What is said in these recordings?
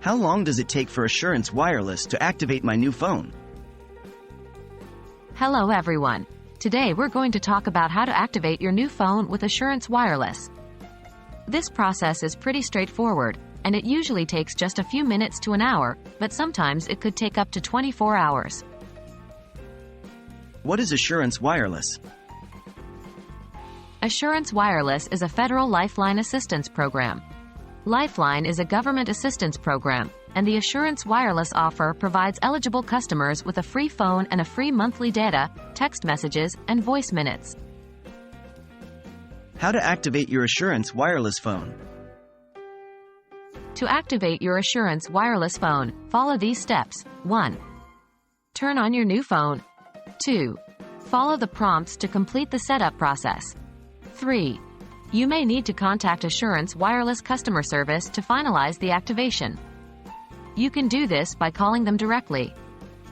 How long does it take for Assurance Wireless to activate my new phone? Hello everyone. Today we're going to talk about how to activate your new phone with Assurance Wireless. This process is pretty straightforward, and it usually takes just a few minutes to an hour, but sometimes it could take up to 24 hours. What is Assurance Wireless? Assurance Wireless is a federal Lifeline Assistance program. Lifeline is a government assistance program, and the Assurance Wireless offer provides eligible customers with a free phone and a free monthly data, text messages, and voice minutes. How to activate your Assurance Wireless phone? To activate your Assurance Wireless phone, follow these steps. 1. Turn on your new phone. 2. Follow the prompts to complete the setup process. 3. You may need to contact Assurance Wireless customer service to finalize the activation. You can do this by calling them directly.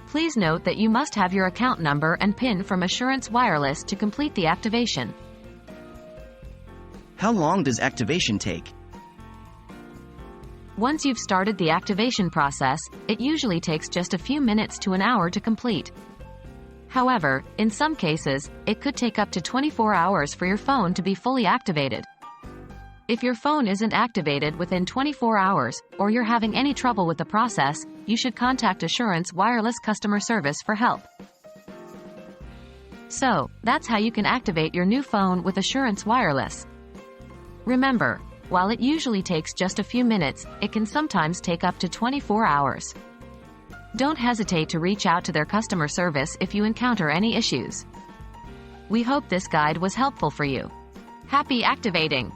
Please note that you must have your account number and PIN from Assurance Wireless to complete the activation. How long does activation take? Once you've started the activation process, it usually takes just a few minutes to an hour to complete. However, in some cases, it could take up to 24 hours for your phone to be fully activated. If your phone isn't activated within 24 hours, or you're having any trouble with the process, you should contact Assurance Wireless customer service for help. So, that's how you can activate your new phone with Assurance Wireless. Remember, while it usually takes just a few minutes, it can sometimes take up to 24 hours. Don't hesitate to reach out to their customer service if you encounter any issues. We hope this guide was helpful for you. Happy activating!